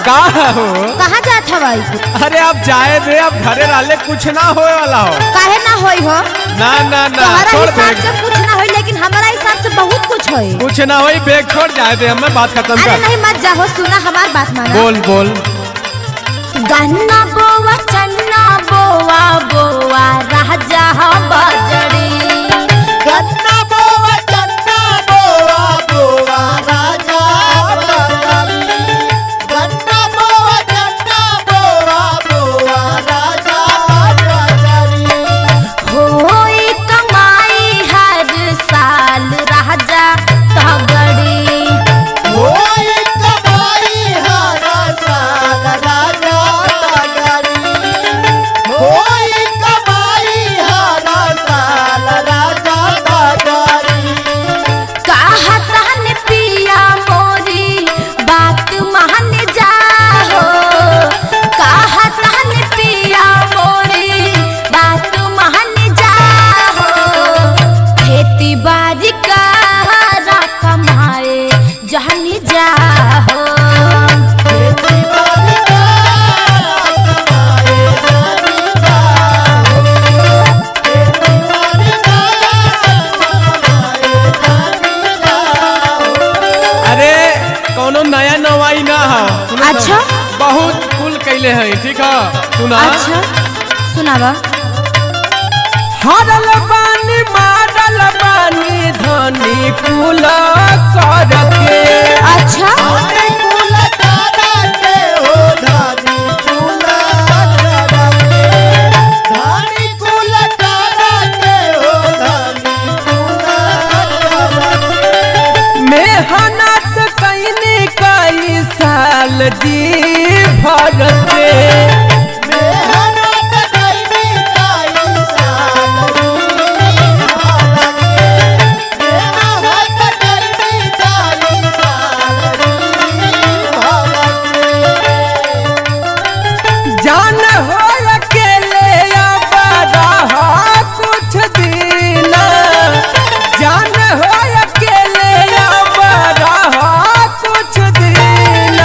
का हो कहाँ जात हवाई? अरे अब जाए दे, अब घरे रहले कुछ ना होए वाला हो। काहे ना होई हो? ना ना ना तुम्हारा छोड़ हिसाब दे, से कुछ ना होई, लेकिन हमारा हिसाब से बहुत कुछ होई। कुछ ना होई, बैग छोड़ जाए दे, हमें बात खत्म अरे कर। नहीं मत जाओ, सुना हमार बात माना। बोल बोल। गन्ना बोवा चन्ना बोवा बोवा राजा बजड़ी। गन्ना बोवा चन्ना बोवा बोवा राजा बजड़ी। गन्ना बोवा चन्ना बोवा बोवा राजा बजड़ी। होई कमाई हर साल राजा तगड़ी। होई कमाई हर साल राजा तगड़ी। होई कमाई हर साल राजा तगड़ी। कहतन पिया मोरी बात मान जाओ। कहतन पिया मोरी बात मान जाओ। खेती बाड़ी करा कमाए जहनी जाओ। खेती बाड़ी करा कमाए जानी जाओ। खेती बाड़ी करा कमाए जानी जाओ। अरे कोनो नया नवाई ना हो। सुनो तो, अच्छा? बहुत कुल कैले है, ठीक है सुना। अच्छा सुनावा। हरल बानी मारल बानी धनी कुल करके। अच्छा धानी कुल करके हो धानी कुल करके। धानी कुल करके हो धानी कुल करके। मेहनत कैनी कई साल जी भर के। मेहनत कैनी कई साल जी भर के। मेहनत कैनी कई साल जी भर के। जान हो अकेले अब रहा कुछ दिन। जान हो अकेले अब रहा कुछ दिन।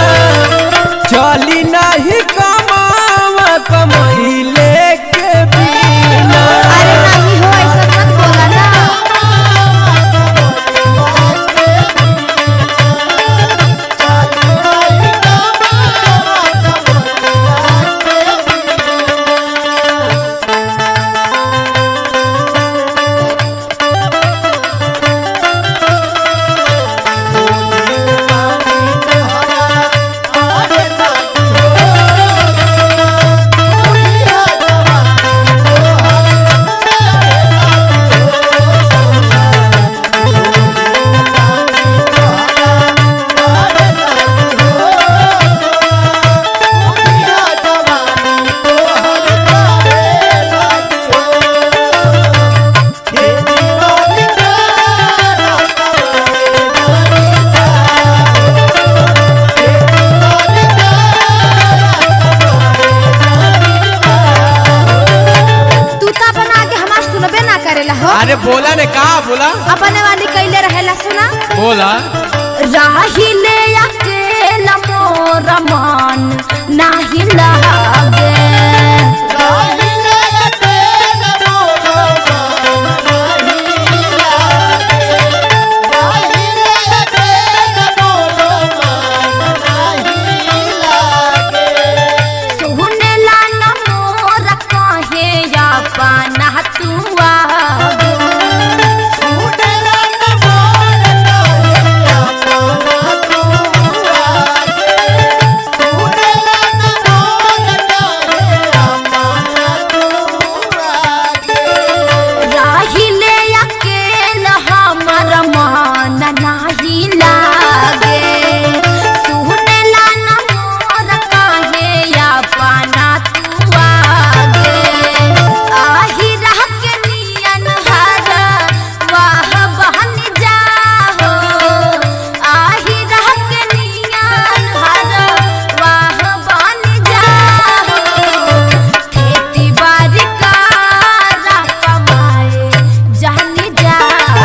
चली नहीं कमावा कमाई लेके बिना। अरे नहीं हो, ऐसा मत बोला ना। तू तो अपन आगे हमार सुनबे ना करेला हो। अरे बोला ने का बोला। अपने वाली कैले रहेला सुना। बोला राही ले अकेला मोर मन नाही लागे। सुनेला न मोर कहे अपना तू आगे। राही ले अकेला हमर मन नाही लागे। सुनेला न मोर कहे अपना तू आगे। आही रह के नियन हर वाह बहन जाओ। आही रह के नियन हर वाह बहन जाओ। खेती बाड़ी करा कमाए जानी जाओ।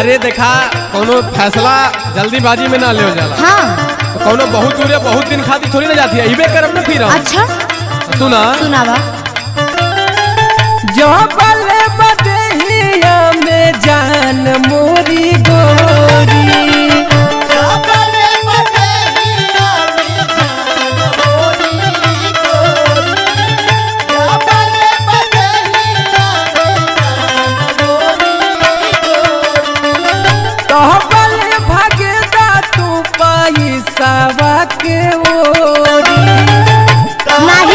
अरे देखा कोनो फैसला जल्दीबाजी में ना ले जाला। हाँ तो कोनो बहुत दूर बहुत दिन खातिर थोड़ी ना जाती है, इबे करब ना फिर हम। अच्छा सुना सुनावा। जो बले बदहिया में जान मोरी गोरी के ओरी नहीं